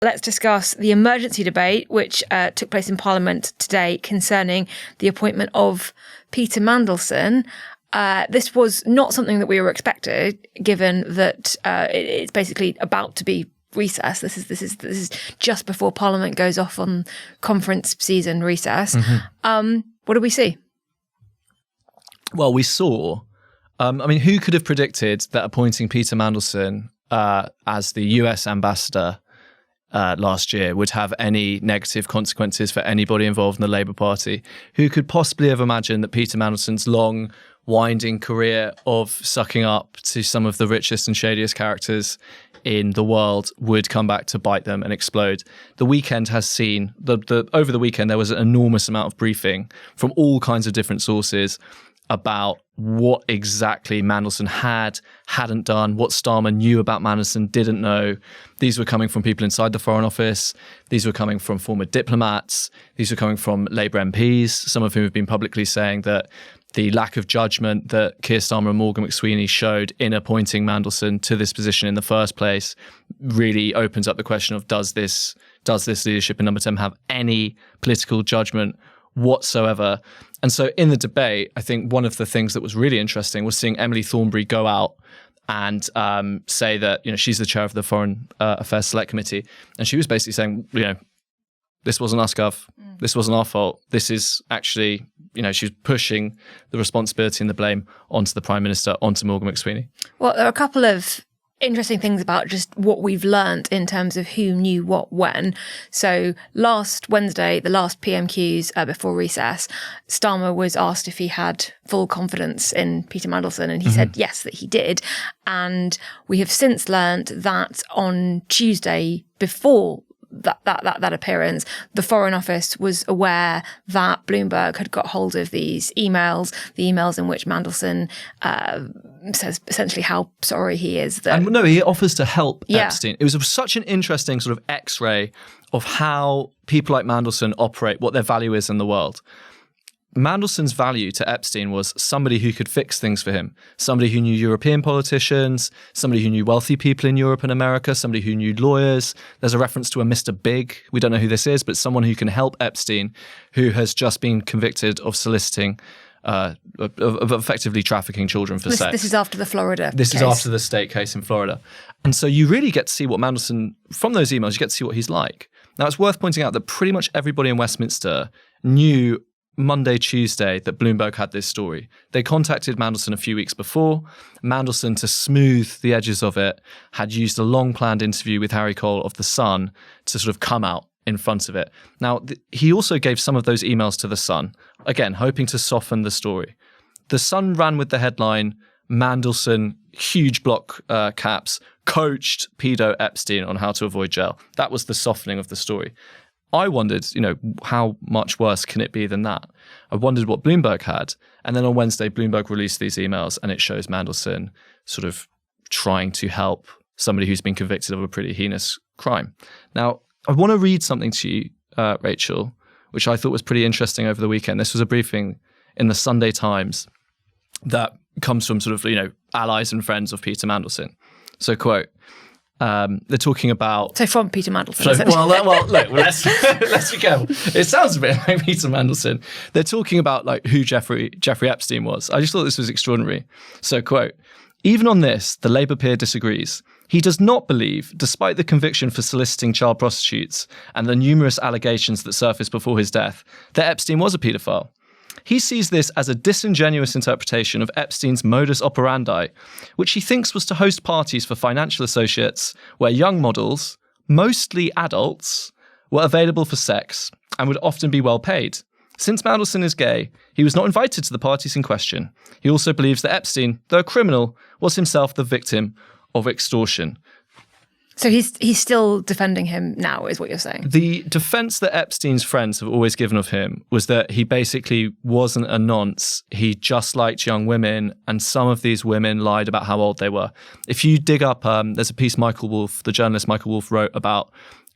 Let's discuss the emergency debate, which took place in Parliament today concerning the appointment of Peter Mandelson. This was not something that we were expected, given that it's basically about to be recess. This is just before Parliament goes off on conference season recess. What do we see? Well, we saw. Who could have predicted that appointing Peter Mandelson as the US ambassador last year would have any negative consequences for anybody involved in the Labour Party? Who could possibly have imagined that Peter Mandelson's long, winding career of sucking up to some of the richest and shadiest characters in the world would come back to bite them and explode? The weekend has seen, over the weekend, there was an enormous amount of briefing from all kinds of different sources about what exactly Mandelson hadn't done, what Starmer knew about Mandelson, didn't know. These were coming from people inside the Foreign Office. These were coming from former diplomats. These were coming from Labour MPs, some of whom have been publicly saying that the lack of judgment that Keir Starmer and Morgan McSweeney showed in appointing Mandelson to this position in the first place really opens up the question of does this leadership in Number 10 have any political judgment whatsoever? And so in the debate, I think one of the things that was really interesting was seeing Emily Thornberry go out and say that, she's the chair of the Foreign Affairs Select Committee. And she was basically saying, this wasn't us, Gov. This wasn't our fault. This is actually, she was pushing the responsibility and the blame onto the Prime Minister, onto Morgan McSweeney. Well, there are a couple of interesting things about just what we've learnt in terms of who knew what when. So last Wednesday, the last PMQs before recess, Starmer was asked if he had full confidence in Peter Mandelson, and he said yes, that he did. And we have since learnt that on Tuesday, before that appearance, the Foreign Office was aware that Bloomberg had got hold of these emails, the emails in which Mandelson says essentially how sorry he is. He offers to help Epstein. It was such an interesting sort of X-ray of how people like Mandelson operate, what their value is in the world. Mandelson's value to Epstein was somebody who could fix things for him, somebody who knew European politicians, somebody who knew wealthy people in Europe and America, somebody who knew lawyers. There's a reference to a Mr. Big. We don't know who this is, but someone who can help Epstein, who has just been convicted of soliciting, of effectively trafficking children for sex. This is after the Florida This case. is after the state case in Florida. And so you really get to see what Mandelson, from those emails, you get to see what he's like. Now, it's worth pointing out that pretty much everybody in Westminster knew Monday, Tuesday that Bloomberg had this story. They contacted Mandelson a few weeks before. Mandelson, to smooth the edges of it, had used a long-planned interview with Harry Cole of The Sun to sort of come out in front of it. Now, he also gave some of those emails to The Sun, again, hoping to soften the story. The Sun ran with the headline, Mandelson, huge block caps, coached pedo Epstein on how to avoid jail. That was the softening of the story. I wondered, how much worse can it be than that? I wondered what Bloomberg had. And then on Wednesday, Bloomberg released these emails and it shows Mandelson sort of trying to help somebody who's been convicted of a pretty heinous crime. Now, I want to read something to you, Rachel, which I thought was pretty interesting over the weekend. This was a briefing in the Sunday Times that comes from sort of, allies and friends of Peter Mandelson. So, quote, they're talking about... So from Peter Mandelson. Look, let's be careful. It sounds a bit like Peter Mandelson. They're talking about who Jeffrey Epstein was. I just thought this was extraordinary. So, quote, even on this, the Labour peer disagrees. He does not believe, despite the conviction for soliciting child prostitutes and the numerous allegations that surfaced before his death, that Epstein was a paedophile. He sees this as a disingenuous interpretation of Epstein's modus operandi, which he thinks was to host parties for financial associates where young models, mostly adults, were available for sex and would often be well paid. Since Mandelson is gay, he was not invited to the parties in question. He also believes that Epstein, though a criminal, was himself the victim of extortion. So he's still defending him now, is what you're saying? The defense that Epstein's friends have always given of him was that he basically wasn't a nonce. He just liked young women, and some of these women lied about how old they were. If you dig up, there's a piece the journalist Michael Wolff wrote about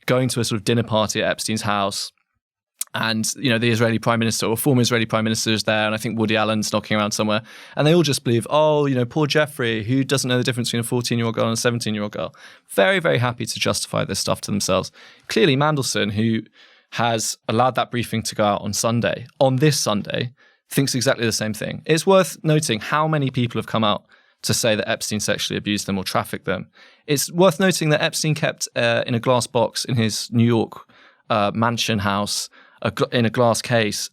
going to a sort of dinner party at Epstein's house, And, the Israeli Prime Minister or former Israeli Prime Minister is there. And I think Woody Allen's knocking around somewhere. And they all just believe, poor Jeffrey, who doesn't know the difference between a 14-year-old girl and a 17-year-old girl. Very, very happy to justify this stuff to themselves. Clearly, Mandelson, who has allowed that briefing to go out on this Sunday, thinks exactly the same thing. It's worth noting how many people have come out to say that Epstein sexually abused them or trafficked them. It's worth noting that Epstein kept in a glass box in his New York mansion house, in a glass case,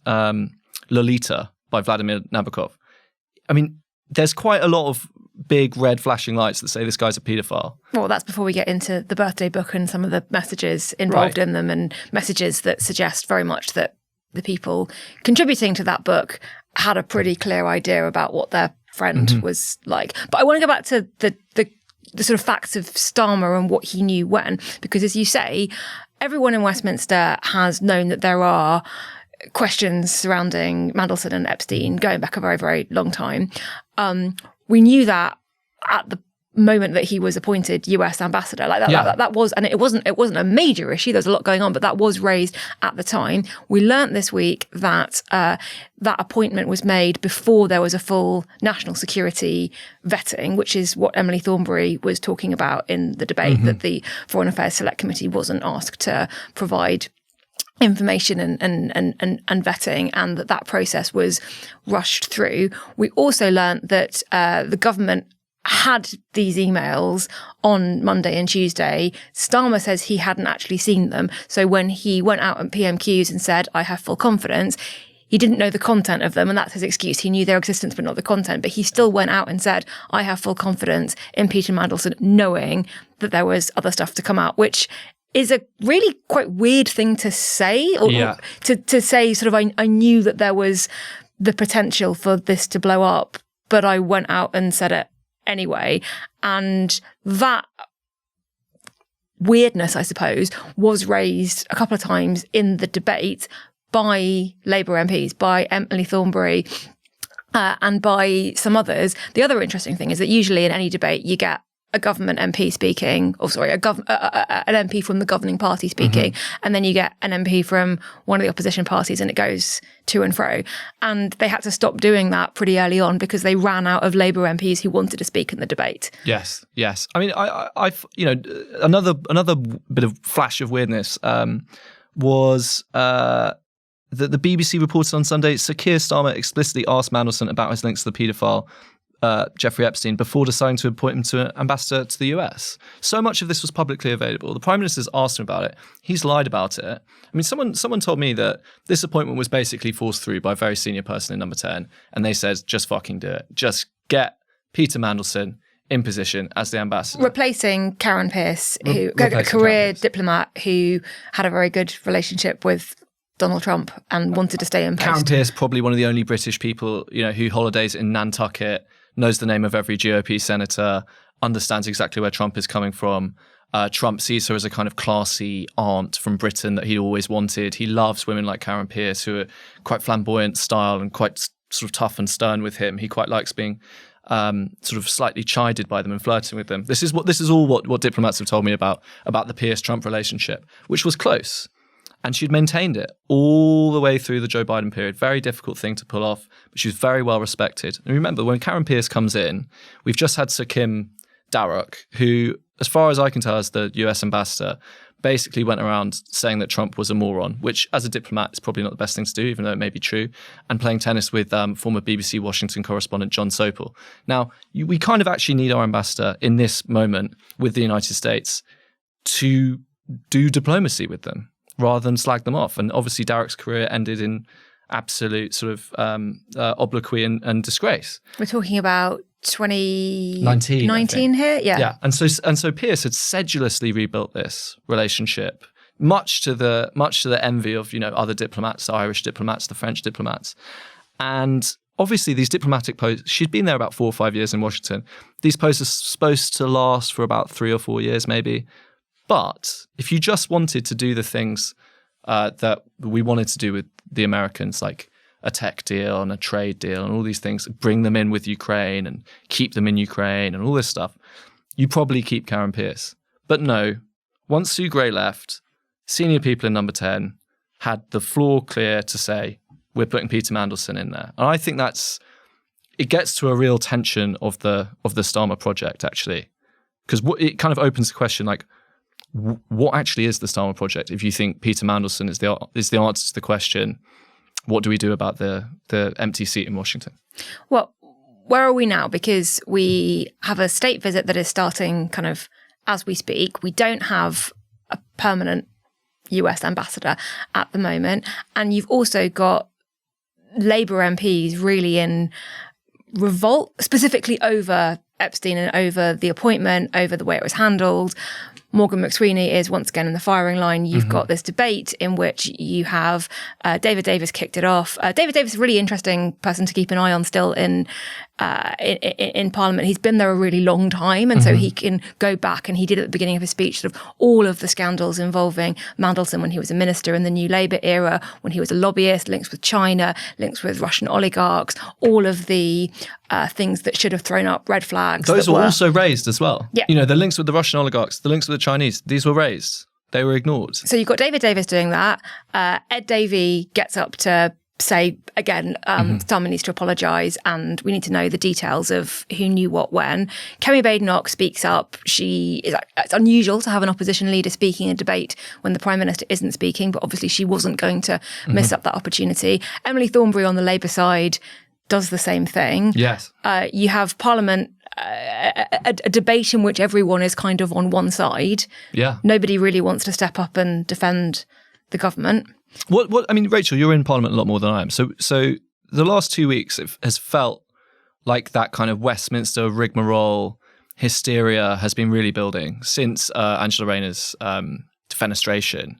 Lolita by Vladimir Nabokov. I mean, there's quite a lot of big red flashing lights that say this guy's a paedophile. Well, that's before we get into the birthday book and some of the messages involved in them, and messages that suggest very much that the people contributing to that book had a pretty clear idea about what their friend was like. But I want to go back to the sort of facts of Starmer and what he knew when, because as you say, everyone in Westminster has known that there are questions surrounding Mandelson and Epstein going back a very, very long time. We knew that at the moment that he was appointed US ambassador, that was, and it wasn't a major issue. There was a lot going on, but that was raised at the time. We learnt this week that that appointment was made before there was a full national security vetting, which is what Emily Thornberry was talking about in the debate, that the Foreign Affairs Select Committee wasn't asked to provide information and vetting, and that process was rushed through. We also learnt that the government had these emails on Monday and Tuesday. Starmer says he hadn't actually seen them. So when he went out at PMQs and said, I have full confidence, he didn't know the content of them, and that's his excuse. He knew their existence, but not the content. But he still went out and said, I have full confidence in Peter Mandelson, knowing that there was other stuff to come out, which is a really quite weird thing to say, or to say sort of, I knew that there was the potential for this to blow up, but I went out and said it anyway. And that weirdness, I suppose, was raised a couple of times in the debate by Labour MPs, by Emily Thornberry, and by some others. The other interesting thing is that usually in any debate you get a government MP speaking, an MP from the governing party speaking, and then you get an MP from one of the opposition parties, and it goes to and fro. And they had to stop doing that pretty early on because they ran out of Labour MPs who wanted to speak in the debate. Yes. I mean, I've another bit of flash of weirdness was that the BBC reported on Sunday, Sir Keir Starmer explicitly asked Mandelson about his links to the paedophile Jeffrey Epstein before deciding to appoint him to an ambassador to the US. So much of this was publicly available. The Prime Minister's asked him about it. He's lied about it. I mean, someone told me that this appointment was basically forced through by a very senior person in Number 10, and they said, just fucking do it. Just get Peter Mandelson in position as the ambassador. Replacing Karen Pierce, a career diplomat who had a very good relationship with Donald Trump and wanted to stay in post. Karen Pierce, probably one of the only British people, who holidays in Nantucket, knows the name of every GOP senator, understands exactly where Trump is coming from. Trump sees her as a kind of classy aunt from Britain that he always wanted. He loves women like Karen Pierce, who are quite flamboyant style and quite sort of tough and stern with him. He quite likes being sort of slightly chided by them and flirting with them. This is all what diplomats have told me about the Pierce-Trump relationship, which was close. And she'd maintained it all the way through the Joe Biden period. Very difficult thing to pull off, but she was very well respected. And remember, when Karen Pierce comes in, we've just had Sir Kim Darroch, who, as far as I can tell, as the US ambassador, basically went around saying that Trump was a moron, which as a diplomat is probably not the best thing to do, even though it may be true, and playing tennis with former BBC Washington correspondent John Sopel. Now, we kind of actually need our ambassador in this moment with the United States to do diplomacy with them, rather than slag them off. And obviously Darroch's career ended in absolute sort of obloquy and disgrace. We're talking about 2019 here? Yeah. And so Pierce had sedulously rebuilt this relationship, much to the envy of, other diplomats, the Irish diplomats, the French diplomats. And obviously these diplomatic posts, she'd been there about 4 or 5 years in Washington. These posts are supposed to last for about 3 or 4 years, maybe. But if you just wanted to do the things that we wanted to do with the Americans, like a tech deal and a trade deal and all these things, bring them in with Ukraine and keep them in Ukraine and all this stuff, you probably keep Karen Pierce. But no, once Sue Gray left, senior people in Number 10 had the floor clear to say, we're putting Peter Mandelson in there. And I think it gets to a real tension of the Starmer project, actually. Because it kind of opens the question, like, what actually is the Starmer project? If you think Peter Mandelson is the answer to the question, what do we do about the empty seat in Washington? Well, where are we now? Because we have a state visit that is starting kind of as we speak. We don't have a permanent US ambassador at the moment. And you've also got Labour MPs really in revolt, specifically over Epstein and over the appointment, over the way it was handled. Morgan McSweeney is once again in the firing line. You've got this debate in which you have David Davis kicked it off. David Davis is a really interesting person to keep an eye on still in Parliament. He's been there a really long time, and so he can go back, and he did at the beginning of his speech sort of all of the scandals involving Mandelson when he was a minister in the New Labour era, when he was a lobbyist, links with China, links with Russian oligarchs, all of the things that should have thrown up red flags. Those were also raised as well. Yeah. You know, the links with the Russian oligarchs, the links with the Chinese, these were raised. They were ignored. So you've got David Davis doing that. Ed Davey gets up to say, again, Starmer needs to apologise and we need to know the details of who knew what when. Kemi Badenoch speaks up. It's unusual to have an opposition leader speaking in a debate when the Prime Minister isn't speaking, but obviously she wasn't going to miss up that opportunity. Emily Thornberry on the Labour side does the same thing. Yes. You have Parliament, a debate in which everyone is kind of on one side. Yeah. Nobody really wants to step up and defend the government. What I mean, Rachel, you're in Parliament a lot more than I am. So the last 2 weeks it has felt like that kind of Westminster rigmarole hysteria has been really building since Angela Rayner's defenestration.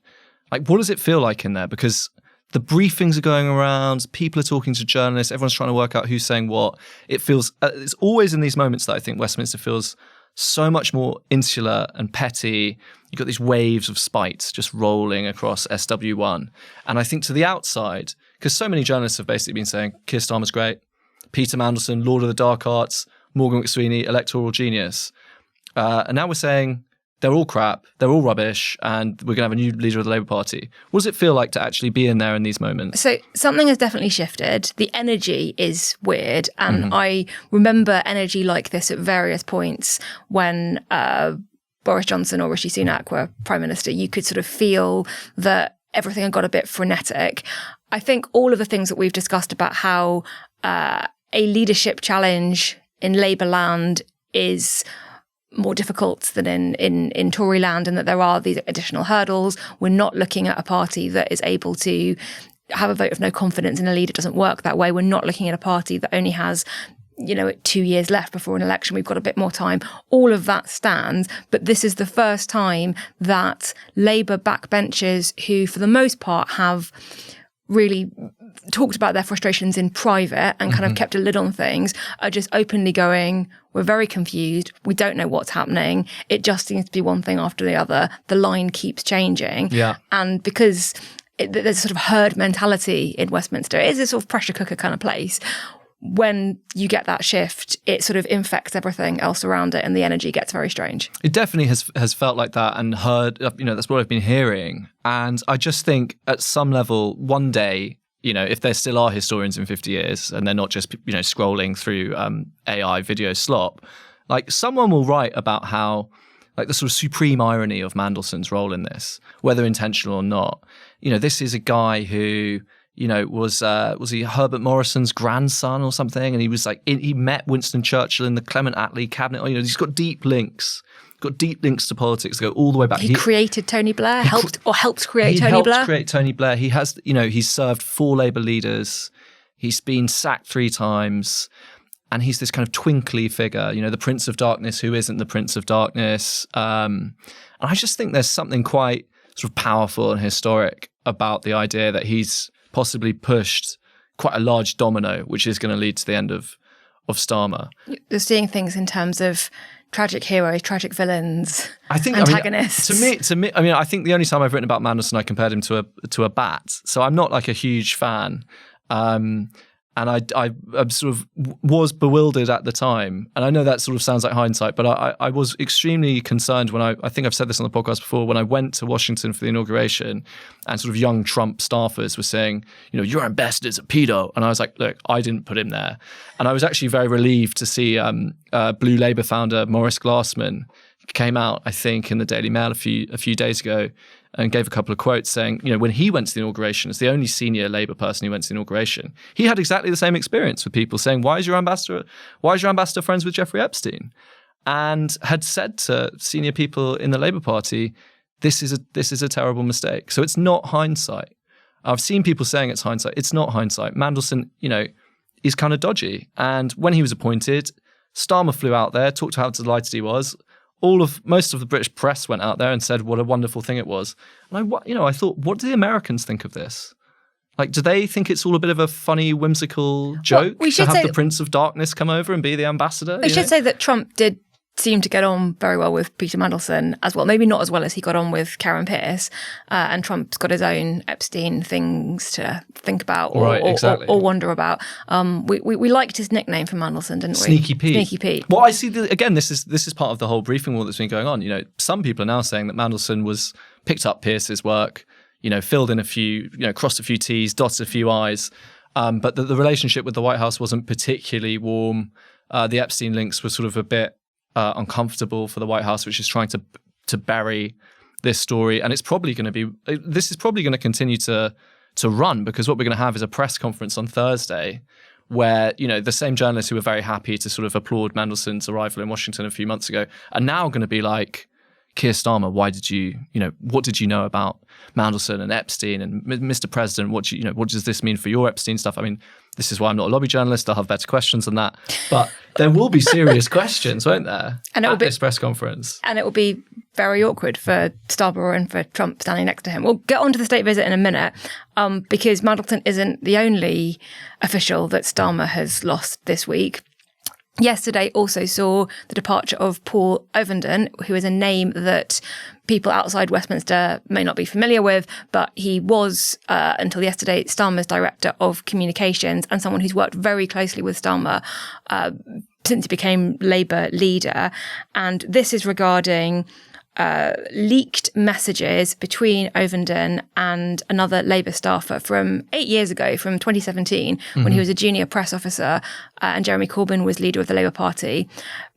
Like, what does it feel like in there? Because the briefings are going around, people are talking to journalists, everyone's trying to work out who's saying what. It feels, it's always in these moments that I think Westminster feels so much more insular and petty. You've got these waves of spite just rolling across SW1. And I think to the outside, because so many journalists have basically been saying, Keir Starmer's great, Peter Mandelson, Lord of the Dark Arts, Morgan McSweeney, electoral genius. And now we're saying, they're all crap, they're all rubbish, and we're going to have a new leader of the Labour Party. What does it feel like to actually be in there in these moments? So something has definitely shifted. The energy is weird. And I remember energy like this at various points when Boris Johnson or Rishi Sunak were Prime Minister. You could sort of feel that everything had got a bit frenetic. I think all of the things that we've discussed about how a leadership challenge in Labour land is more difficult than in Tory land, and that there are these additional hurdles. We're not looking at a party that is able to have a vote of no confidence in a leader. It doesn't work that way. We're not looking at a party that only has 2 years left before an election. We've got a bit more time. All of that stands. But this is the first time that Labour backbenchers, who for the most part have really talked about their frustrations in private and kind of kept a lid on things, are just openly going, we're very confused. We don't know what's happening. It just seems to be one thing after the other. The line keeps changing. Yeah. And because there's a sort of herd mentality in Westminster, it is a sort of pressure cooker kind of place. When you get that shift, it sort of infects everything else around it and the energy gets very strange. It definitely has felt like that, and heard, that's what I've been hearing. And I just think at some level, one day, if there still are historians in 50 years and they're not just, scrolling through AI video slop, like someone will write about how, like the sort of supreme irony of Mandelson's role in this, whether intentional or not. This is a guy who, was he Herbert Morrison's grandson or something? And he was he met Winston Churchill in the Clement Attlee cabinet. He's got deep links to politics, go all the way back. He created Tony Blair, helped create Tony Blair. He helped create Tony Blair. He has, he's served 4 Labour leaders. He's been sacked 3 times. And he's this kind of twinkly figure, the Prince of Darkness who isn't the Prince of Darkness. And I just think there's something quite sort of powerful and historic about the idea that he's possibly pushed quite a large domino, which is going to lead to the end of Starmer. You're seeing things in terms of tragic heroes, tragic villains, antagonists. To me, I think the only time I've written about Mandelson, I compared him to a bat. So I'm not like a huge fan. I sort of was bewildered at the time. And I know that sort of sounds like hindsight, but I was extremely concerned when I think I've said this on the podcast before, when I went to Washington for the inauguration and sort of young Trump staffers were saying, your ambassador's a pedo. And I was like, look, I didn't put him there. And I was actually very relieved to see Blue Labour founder Maurice Glassman came out, I think, in the Daily Mail a few days ago and gave a couple of quotes saying, when he went to the inauguration, as the only senior Labour person who went to the inauguration, he had exactly the same experience with people saying, why is your ambassador friends with Jeffrey Epstein? And had said to senior people in the Labour Party, this is a terrible mistake. So it's not hindsight. I've seen people saying it's hindsight. It's not hindsight. Mandelson, is kind of dodgy. And when he was appointed, Starmer flew out there, talked about how delighted he was. Most of the British press went out there and said what a wonderful thing it was. And I thought, what do the Americans think of this? Like, do they think it's all a bit of a funny, whimsical joke to have the Prince of Darkness come over and be the ambassador? We should say that Trump did seem to get on very well with Peter Mandelson as well. Maybe not as well as he got on with Karen Pierce. And Trump's got his own Epstein things to think about or wonder about. We liked his nickname for Mandelson, didn't we? Sneaky Pete. Sneaky Pete. Well, I see, again, this is part of the whole briefing war that's been going on. Some people are now saying that Mandelson picked up Pierce's work, filled in a few, crossed a few T's, dotted a few I's, but the relationship with the White House wasn't particularly warm. The Epstein links were sort of a bit uncomfortable for the White House, which is trying to bury this story. And this is probably going to continue to run, because what we're going to have is a press conference on Thursday where, the same journalists who were very happy to sort of applaud Mandelson's arrival in Washington a few months ago are now going to be like, Keir Starmer, what did you know about Mandelson and Epstein and Mr. President? What does this mean for your Epstein stuff? I mean, this is why I'm not a lobby journalist. I'll have better questions than that. But there will be serious questions, won't there, at this press conference? And it will be very awkward for Starmer and for Trump standing next to him. We'll get on to the state visit in a minute, because Mandelson isn't the only official that Starmer has lost this week. Yesterday also saw the departure of Paul Ovenden, who is a name that people outside Westminster may not be familiar with, but he was, until yesterday, Starmer's Director of Communications and someone who's worked very closely with Starmer since he became Labour leader. And this is regarding leaked messages between Ovenden and another Labour staffer from 8 years ago, from 2017, when he was a junior press officer and Jeremy Corbyn was leader of the Labour Party,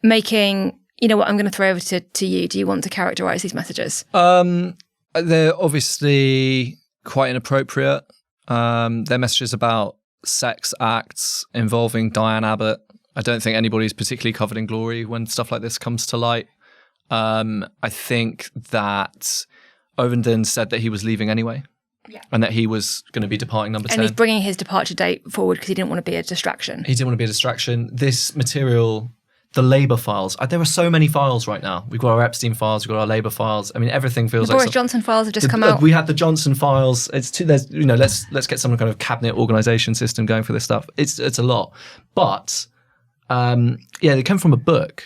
making, I'm going to throw over to you. Do you want to characterise these messages? They're obviously quite inappropriate. They're messages about sex acts involving Diane Abbott. I don't think anybody's particularly covered in glory when stuff like this comes to light. I think that Ovenden said that he was leaving anyway, and that he was going to be departing Number 10. And he's bringing his departure date forward because he didn't want to be a distraction. This material, the Labour files, there are so many files right now. We've got our Epstein files, we've got our Labour files. I mean, everything feels like... Boris Johnson files have just come out. We had the Johnson files. Let's get some kind of cabinet organisation system going for this stuff. It's a lot. But, they come from a book.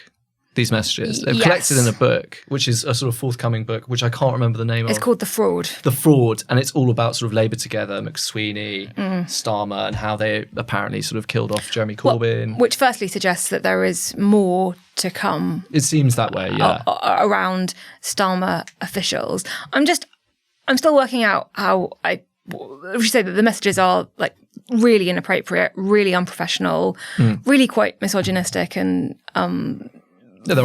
These messages. They're collected in a book, which is a sort of forthcoming book, which I can't remember the name of. It's called The Fraud. The Fraud. And it's all about sort of Labour together, McSweeney, Starmer, and how they apparently sort of killed off Jeremy Corbyn. Well, which firstly suggests that there is more to come. It seems that way, yeah. Around Starmer officials. I'm still working out how would you say that the messages are like really inappropriate, really unprofessional, really quite misogynistic and they're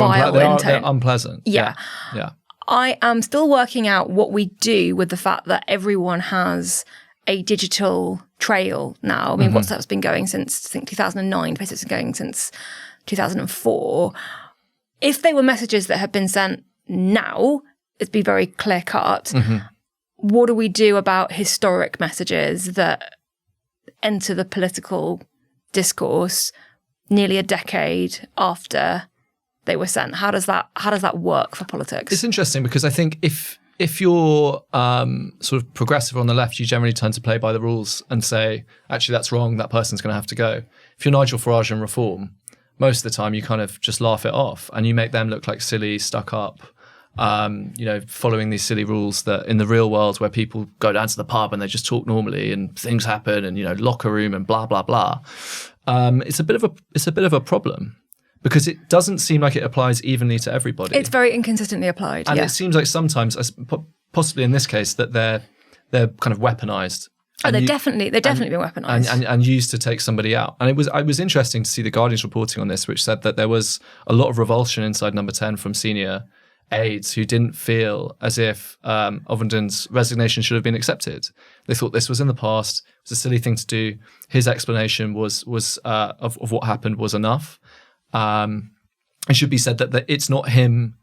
unpleasant. Yeah. I am still working out what we do with the fact that everyone has a digital trail now. I mean, WhatsApp's been going since, I think, 2009. Facebook's been going since 2004. If they were messages that had been sent now, it'd be very clear cut. What do we do about historic messages that enter the political discourse nearly a decade after they were sent? How does that work for politics? It's interesting because I think if you're sort of progressive on the left, you generally tend to play by the rules and say, actually, that's wrong, that person's going to have to go. If you're Nigel Farage and Reform, most of the time you kind of just laugh it off and you make them look like silly, stuck up following these silly rules that in the real world where people go down to the pub and they just talk normally and things happen and, locker room and blah, blah, blah. It's a bit of a problem because it doesn't seem like it applies evenly to everybody. It's very inconsistently applied. And it seems like sometimes, possibly in this case, that they're kind of weaponized. They've definitely been weaponized and used to take somebody out. And it was interesting to see the Guardian's reporting on this, which said that there was a lot of revulsion inside Number 10 from senior aides who didn't feel as if Ovenden's resignation should have been accepted. They thought this was in the past. It was a silly thing to do. His explanation was of what happened was enough. It should be said that it's not him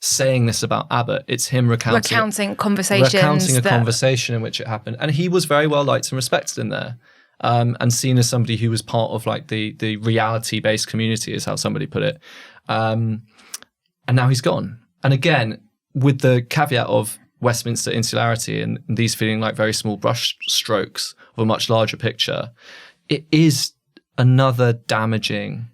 saying this about Abbott, it's him recounting a conversation in which it happened. And he was very well liked and respected in there, and seen as somebody who was part of like the reality-based community, is how somebody put it. And now he's gone. And again, with the caveat of Westminster insularity and these feeling like very small brush strokes of a much larger picture, it is another damaging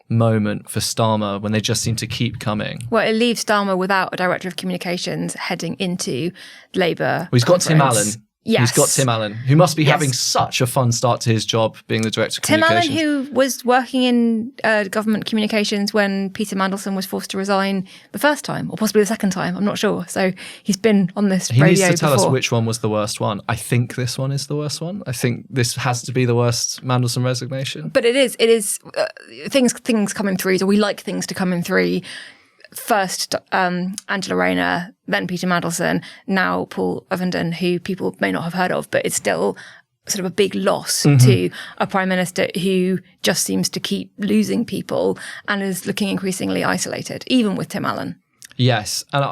moment for Starmer when they just seem to keep coming. Well, it leaves Starmer without a director of communications heading into Labour. Well, he's got Tim Allen. Yes. He's got Tim Allen, who must be having such a fun start to his job being the director of communications. Tim Allen, who was working in government communications when Peter Mandelson was forced to resign the first time, or possibly the second time, I'm not sure. So he's been on this radio before. He needs to tell us which one was the worst one. I think this one is the worst one. I think this has to be the worst Mandelson resignation. But it is things come in threes, or we like things to come in three. First, Angela Rayner, then Peter Mandelson, now Paul Ovenden, who people may not have heard of, but it's still sort of a big loss to a prime minister who just seems to keep losing people and is looking increasingly isolated, even with Tim Allen. Yes, and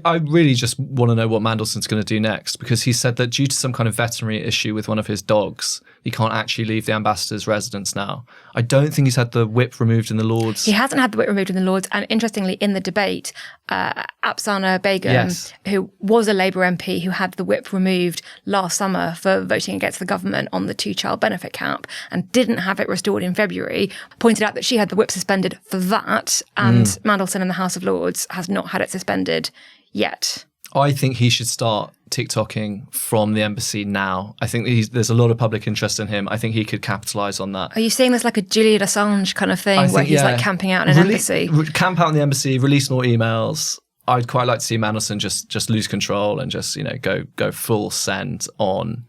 I really just want to know what Mandelson's going to do next, because he said that due to some kind of veterinary issue with one of his dogs, he can't actually leave the ambassador's residence now. I don't think he's had the whip removed in the Lords. He hasn't had the whip removed in the Lords, and interestingly, in the debate, Afsana Begum, who was a Labour MP who had the whip removed last summer for voting against the government on the 2-child benefit cap and didn't have it restored in February, pointed out that she had the whip suspended for that, and Mandelson in the House of Lords has not had it suspended yet. I think he should start TikToking from the embassy now. I think there's a lot of public interest in him. I think he could capitalise on that. Are you seeing this like a Julian Assange kind of thing, where he's like camping out in an embassy? Camp out in the embassy, release more emails. I'd quite like to see Mandelson just lose control and just go full send on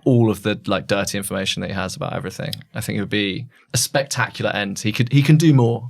all of the like dirty information that he has about everything. I think it would be a spectacular end. He can do more.